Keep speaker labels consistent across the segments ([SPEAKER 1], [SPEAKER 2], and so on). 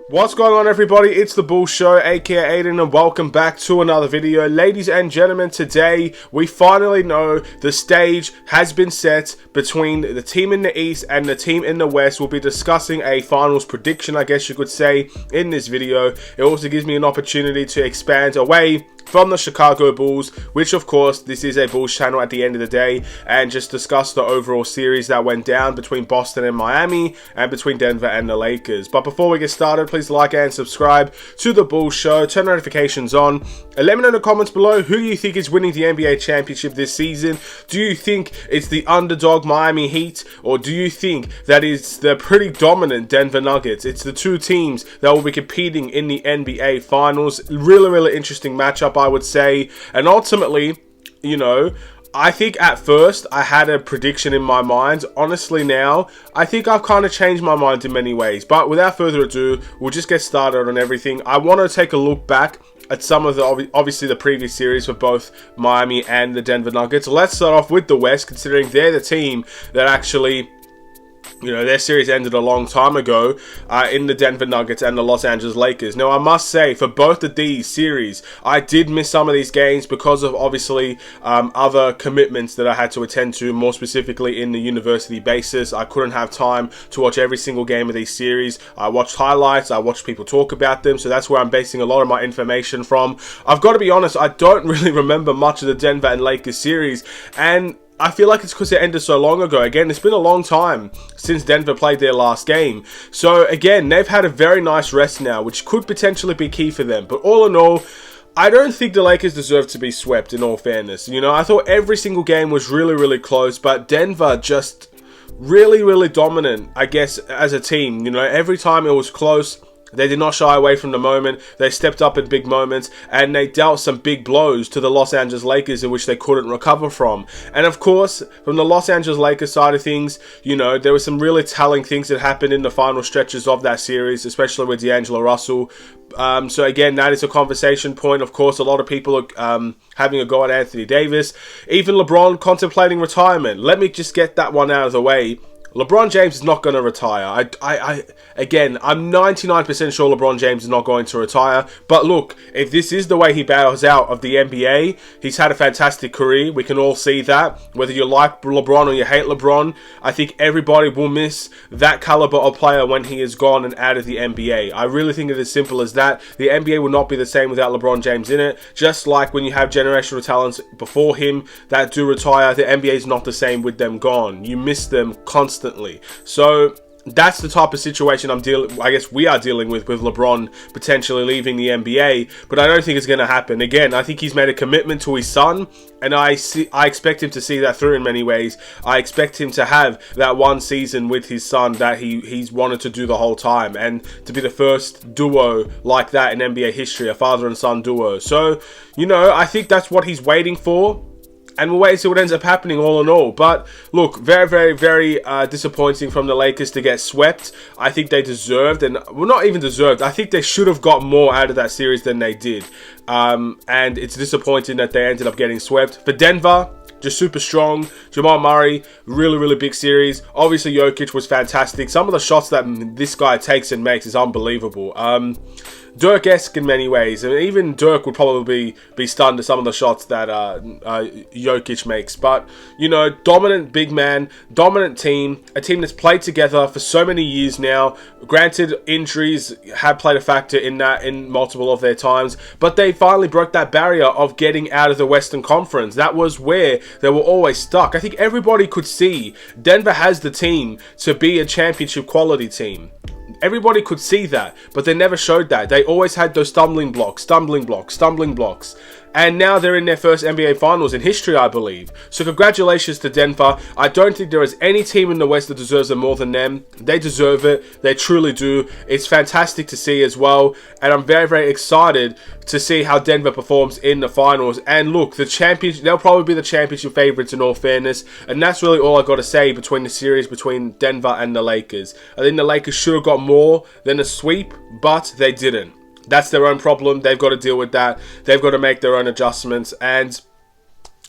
[SPEAKER 1] What's going on, everybody? It's the Bull Show, aka Aiden, and welcome back to another video. Ladies and gentlemen, today we finally know the stage has been set between the team in the East and the team in the West. We'll be discussing a finals prediction, I guess you could say, in this video. It also gives me an opportunity to expand away from the Chicago Bulls, which of course this is a Bulls channel at the end of the day, and just discuss the overall series that went down between Boston and Miami and between Denver and the Lakers. But before we get started, please like and subscribe to the Bulls Show, turn notifications on, and let me know in the comments below who you think is winning the NBA championship this season. Do you think it's the underdog Miami Heat, or do you think that it's the pretty dominant Denver Nuggets? It's the two teams that will be competing in the NBA finals. Really interesting matchup, I would say. And ultimately, you know, I think at first I had a prediction in my mind. Honestly, now I think I've kind of changed my mind in many ways. But without further ado, we'll just get started on everything. I want to take a look back at some of the, obviously the previous series for both Miami and the Denver Nuggets. Let's start off with the West, considering they're the team that actually, you know, their series ended a long time ago in the Denver Nuggets and the Los Angeles Lakers. Now, I must say, for both of these series, I did miss some of these games because of, obviously, other commitments that I had to attend to, more specifically in the university basis. I couldn't have time to watch every single game of these series. I watched highlights, I watched people talk about them, so that's where I'm basing a lot of my information from. I've got to be honest, I don't really remember much of the Denver and Lakers series, and I feel like it's because it ended so long ago. Again, it's been a long time since Denver played their last game. So again, they've had a very nice rest now, which could potentially be key for them. But all in all, I don't think the Lakers deserve to be swept, in all fairness. You know, I thought every single game was really close, but Denver just really dominant, I guess, as a team. You know, every time it was close, they did not shy away from the moment. They stepped up in big moments, and they dealt some big blows to the Los Angeles Lakers in which they couldn't recover from. And of course, from the Los Angeles Lakers side of things, you know, there were some really telling things that happened in the final stretches of that series, especially with D'Angelo Russell. So again, that is a conversation point. Of course, a lot of people are having a go at Anthony Davis. Even LeBron contemplating retirement. Let me just get that one out of the way. LeBron James is not going to retire. Again, I'm 99% sure LeBron James is not going to retire. But look, if this is the way he bows out of the NBA, he's had a fantastic career. We can all see that. Whether you like LeBron or you hate LeBron, I think everybody will miss that caliber of player when he is gone and out of the NBA. I really think it's as simple as that. The NBA will not be the same without LeBron James in it. Just like when you have generational talents before him that do retire, the NBA is not the same with them gone. You miss them constantly. So that's the type of situation I guess we are dealing with LeBron potentially leaving the NBA, but I don't think it's going to happen. Again, I think he's made a commitment to his son, and I expect him to see that through in many ways. I expect him to have that one season with his son that he's wanted to do the whole time, and to be the first duo like that in NBA history, a father and son duo. So, you know, I think that's what he's waiting for. And we'll wait and see what ends up happening all in all. But look, very disappointing from the Lakers to get swept. I think they deserved, and well, not even deserved. I think they should have got more out of that series than they did. And it's disappointing that they ended up getting swept. For Denver, just super strong. Jamal Murray, really big series. Obviously, Jokic was fantastic. Some of the shots that this guy takes and makes is unbelievable. Dirk-esque in many ways, and even Dirk would probably be stunned at some of the shots that Jokic makes. But, you know, dominant big man, dominant team, a team that's played together for so many years now. Granted, injuries have played a factor in that in multiple of their times, but they finally broke that barrier of getting out of the Western Conference. That was where they were always stuck. I think everybody could see Denver has the team to be a championship quality team. Everybody could see that, but they never showed that. They always had those stumbling blocks. And now they're in their first NBA Finals in history, I believe. So congratulations to Denver. I don't think there is any team in the West that deserves it more than them. They deserve it. They truly do. It's fantastic to see as well. And I'm very excited to see how Denver performs in the Finals. And look, the championship, they'll probably be the championship favorites in all fairness. And that's really all I got to say between the series between Denver and the Lakers. I think the Lakers should have got more than a sweep, but they didn't. That's their own problem. They've got to deal with that. They've got to make their own adjustments. And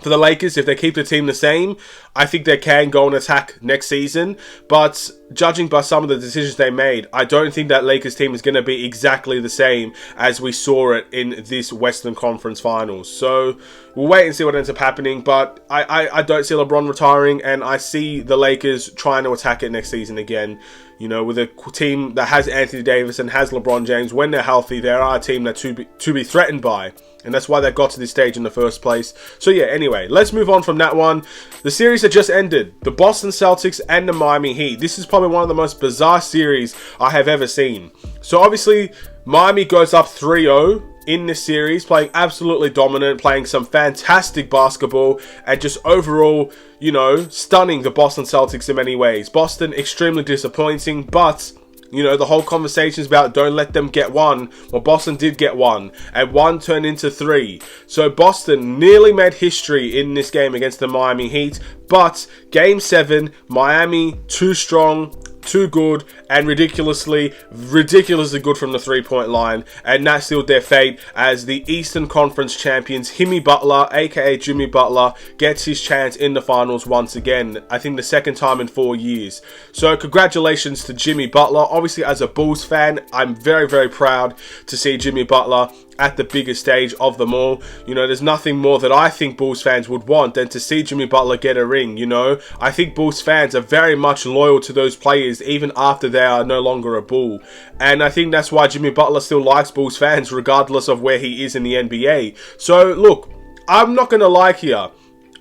[SPEAKER 1] For the Lakers, if they keep the team the same, I think they can go and attack next season. But judging by some of the decisions they made, I don't think that Lakers team is going to be exactly the same as we saw it in this Western Conference Finals. So we'll wait and see what ends up happening. But I don't see LeBron retiring, and I see the Lakers trying to attack it next season again. You know, with a team that has Anthony Davis and has LeBron James, when they're healthy, they are a team that to be threatened by. And that's why they got to this stage in the first place. So yeah, anyway, let's move on from that one. The series that just ended, the Boston Celtics and the Miami Heat. This is probably one of the most bizarre series I have ever seen. So obviously, Miami goes up 3-0 in this series, playing absolutely dominant, playing some fantastic basketball, and just overall, you know, stunning the Boston Celtics in many ways. Boston, extremely disappointing, but you know, the whole conversation is about don't let them get one. Well, Boston did get one, and one turned into 3. So Boston nearly made history in this game against the Miami Heat, but Game 7, Miami too strong, too good, and ridiculously good from the 3-point line, and that sealed their fate as the Eastern Conference champions. Jimmy Butler, aka Jimmy Butler, gets his chance in the finals once again. I think the second time in 4 years. So congratulations to Jimmy Butler. Obviously, as a Bulls fan, I'm very, very proud to see Jimmy Butler at the biggest stage of them all. You know, there's nothing more that I think Bulls fans would want than to see Jimmy Butler get a ring, you know. I think Bulls fans are very much loyal to those players even after they are no longer a Bull. And I think that's why Jimmy Butler still likes Bulls fans regardless of where he is in the NBA. So, look, I'm not going to lie here.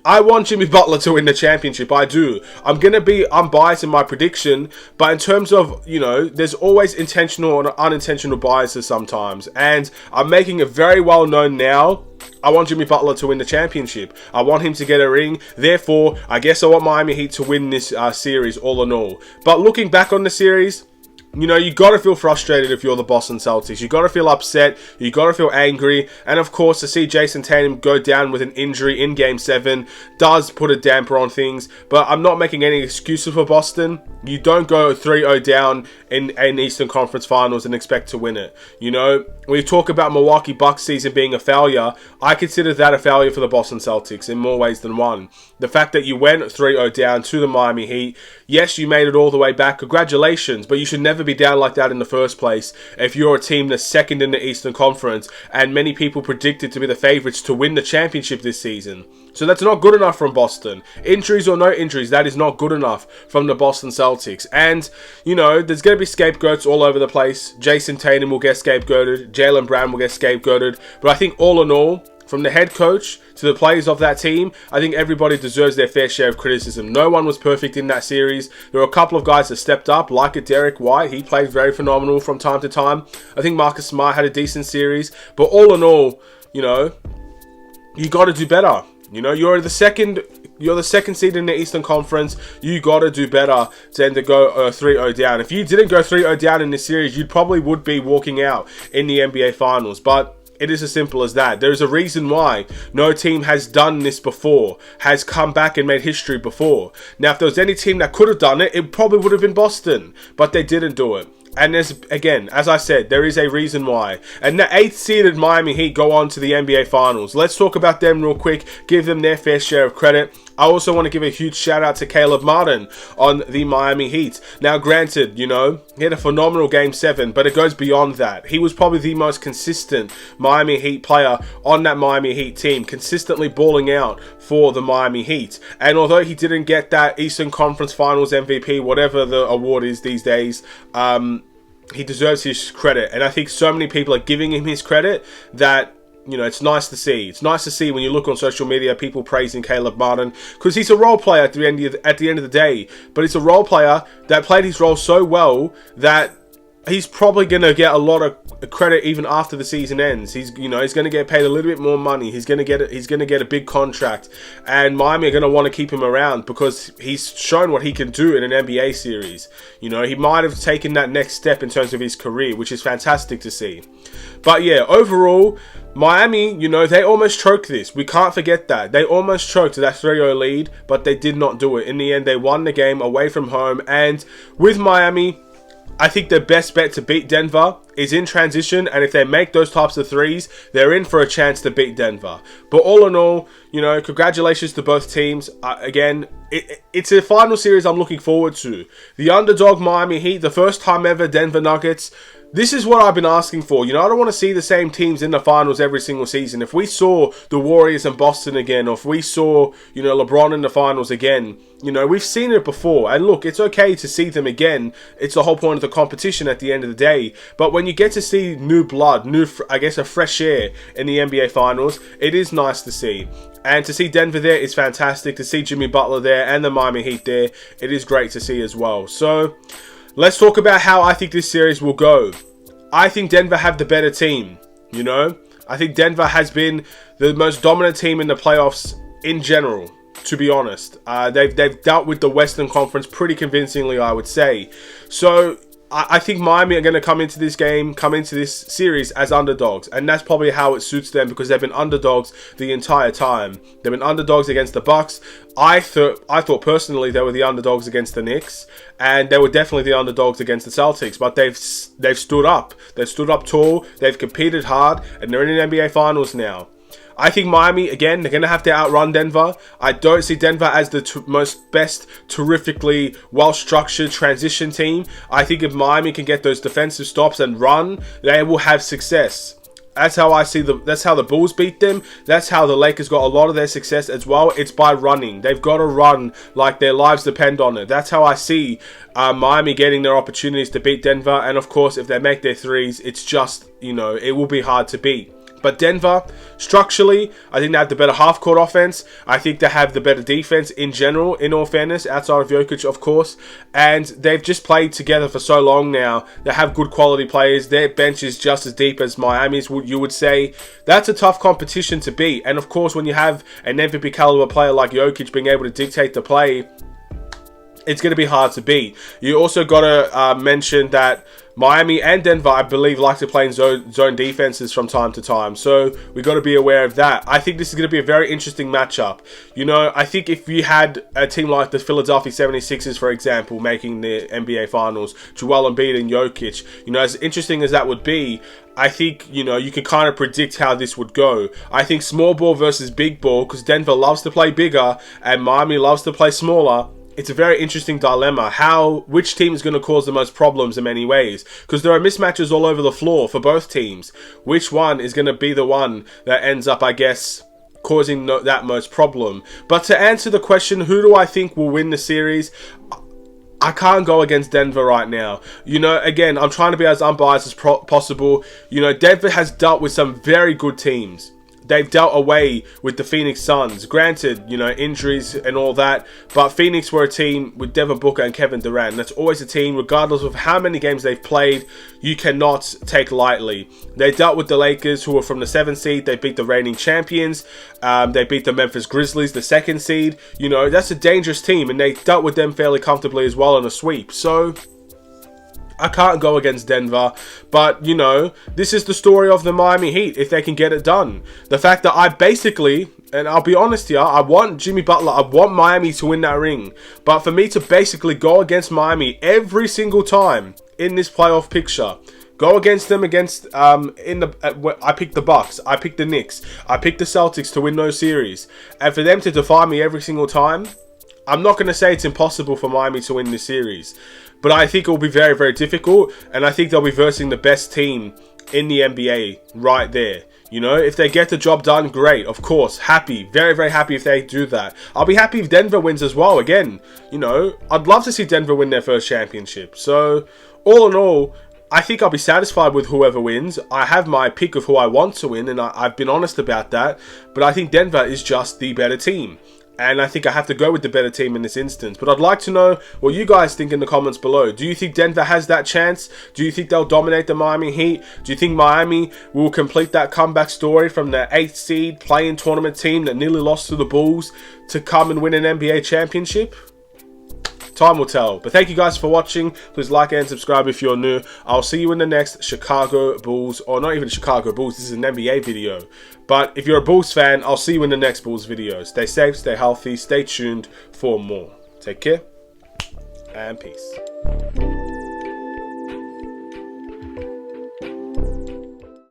[SPEAKER 1] I want Jimmy Butler to win the championship. I do. I'm biased in my prediction, but in terms of, you know, there's always intentional and unintentional biases sometimes. And I'm making it very well known now. I want Jimmy Butler to win the championship. I want him to get a ring. Therefore, I guess I want Miami Heat to win this series all in all. But looking back on the series, you know, you got to feel frustrated if you're the Boston Celtics. You got to feel upset. You got to feel angry. And of course, to see Jason Tatum go down with an injury in Game 7 does put a damper on things. But I'm not making any excuses for Boston. You don't go 3-0 down in Eastern Conference Finals and expect to win it. You know, when you talk about Milwaukee Bucks season being a failure, I consider that a failure for the Boston Celtics in more ways than one. The fact that you went 3-0 down to the Miami Heat, yes, you made it all the way back. Congratulations, but you should never be down like that in the first place if you're a team that's second in the Eastern Conference and many people predicted to be the favorites to win the championship this season. So that's not good enough from Boston. Injuries or no injuries, that is not good enough from the Boston Celtics. And, you know, there's going to be scapegoats all over the place. Jason Tatum will get scapegoated. Jaylen Brown will get scapegoated. But I think all in all, from the head coach to the players of that team, I think everybody deserves their fair share of criticism. No one was perfect in that series. There were a couple of guys that stepped up, like a Derek White. He played very phenomenal from time to time. I think Marcus Smart had a decent series. But all in all, you know, you got to do better. You know, you're the second seed in the Eastern Conference. You got to do better than to go 3-0 down. If you didn't go 3-0 down in this series, you probably would be walking out in the NBA Finals. But it is as simple as that. There's a reason why no team has done this before, has come back and made history before. Now, if there was any team that could have done it, it probably would have been Boston. But they didn't do it. And there's, again, as I said, there is a reason why. And the 8th seeded Miami Heat go on to the NBA Finals. Let's talk about them real quick, give them their fair share of credit. I also want to give a huge shout out to Caleb Martin on the Miami Heat. Now, granted, you know, he had a phenomenal Game 7, but it goes beyond that. He was probably the most consistent Miami Heat player on that Miami Heat team, consistently balling out for the Miami Heat. And although he didn't get that Eastern Conference Finals MVP, whatever the award is these days, he deserves his credit. And I think so many people are giving him his credit that, you know, it's nice to see. It's nice to see when you look on social media, people praising Caleb Martin, because he's a role player at the end of the day. But he's a role player that played his role so well that he's probably going to get a lot of credit even after the season ends. He's going to get paid a little bit more money. He's going to get a big contract, and Miami are going to want to keep him around because he's shown what he can do in an NBA series. You know, he might have taken that next step in terms of his career, which is fantastic to see. But yeah, overall, Miami, you know, they almost choked this. We can't forget that. They almost choked that 3-0 lead, but they did not do it. In the end, they won the game away from home, and with Miami, I think the best bet to beat Denver is in transition, and if they make those types of threes, they're in for a chance to beat Denver. But all in all, you know, congratulations to both teams. Again, it's a final series I'm looking forward to. The underdog Miami Heat, the first time ever Denver Nuggets. This is what I've been asking for. You know, I don't want to see the same teams in the finals every single season. If we saw the Warriors and Boston again, or if we saw, you know, LeBron in the finals again, you know, we've seen it before. And look, it's okay to see them again. It's the whole point of the competition at the end of the day. But when you get to see new blood, I guess a fresh air in the NBA finals, it is nice to see. And to see Denver there is fantastic. To see Jimmy Butler there and the Miami Heat there, it is great to see as well. So let's talk about how I think this series will go. I think Denver have the better team, you know. I think Denver has been the most dominant team in the playoffs in general, to be honest. They've dealt with the Western Conference pretty convincingly, I would say. So I think Miami are going to come into this series as underdogs. And that's probably how it suits them, because they've been underdogs the entire time. They've been underdogs against the Bucks. I thought personally they were the underdogs against the Knicks. And they were definitely the underdogs against the Celtics. But they've stood up. They've stood up tall. They've competed hard. And they're in the NBA Finals now. I think Miami, again, they're going to have to outrun Denver. I don't see Denver as the best, terrifically well-structured transition team. I think if Miami can get those defensive stops and run, they will have success. That's how I see that's how the Bulls beat them. That's how the Lakers got a lot of their success as well. It's by running. They've got to run like their lives depend on it. That's how I see Miami getting their opportunities to beat Denver. And of course, if they make their threes, it's just, you know, it will be hard to beat. But Denver, structurally, I think they have the better half-court offense. I think they have the better defense in general, in all fairness, outside of Jokic, of course. And they've just played together for so long now. They have good quality players. Their bench is just as deep as Miami's, you would say. That's a tough competition to beat. And of course, when you have an MVP caliber player like Jokic being able to dictate the play, it's going to be hard to beat. You also got to mention that Miami and Denver, I believe, like to play in zone defenses from time to time. So we got to be aware of that. I think this is going to be a very interesting matchup. You know, I think if you had a team like the Philadelphia 76ers, for example, making the NBA Finals, Joel Embiid and Jokic, you know, as interesting as that would be, I think, you know, you can kind of predict how this would go. I think small ball versus big ball, because Denver loves to play bigger and Miami loves to play smaller. It's a very interesting dilemma. Which team is going to cause the most problems in many ways? Because there are mismatches all over the floor for both teams. Which one is going to be the one that ends up, I guess, causing that most problem? But to answer the question, who do I think will win the series? I can't go against Denver right now. You know, again, I'm trying to be as unbiased as possible. You know, Denver has dealt with some very good teams. They've dealt away with the Phoenix Suns. Granted, you know, injuries and all that. But Phoenix were a team with Devin Booker and Kevin Durant. That's always a team, regardless of how many games they've played, you cannot take lightly. They dealt with the Lakers, who were from the 7th seed. They beat the reigning champions. They beat the Memphis Grizzlies, the 2nd seed. You know, that's a dangerous team. And they dealt with them fairly comfortably as well in a sweep. So I can't go against Denver, but, you know, this is the story of the Miami Heat, if they can get it done. The fact that I basically, and I'll be honest here, I want Jimmy Butler, I want Miami to win that ring. But for me to basically go against Miami every single time in this playoff picture, go against them I picked the Bucks, I picked the Knicks, I picked the Celtics to win those series. And for them to defy me every single time, I'm not going to say it's impossible for Miami to win this series. But I think it will be very, very difficult. And I think they'll be versing the best team in the NBA right there. You know, if they get the job done, great. Of course, happy. Very, very happy if they do that. I'll be happy if Denver wins as well. Again, you know, I'd love to see Denver win their first championship. So, all in all, I think I'll be satisfied with whoever wins. I have my pick of who I want to win, and I've been honest about that. But I think Denver is just the better team. And I think I have to go with the better team in this instance. But I'd like to know what you guys think in the comments below. Do you think Denver has that chance? Do you think they'll dominate the Miami Heat? Do you think Miami will complete that comeback story from the 8th seed play-in tournament team that nearly lost to the Bulls to come and win an NBA championship? Time will tell. But thank you guys for watching. Please like and subscribe if you're new. I'll see you in the next Chicago Bulls, or not even Chicago Bulls, this is an NBA video. But if you're a Bulls fan, I'll see you in the next Bulls video. Stay safe, stay healthy, stay tuned for more. Take care, and peace.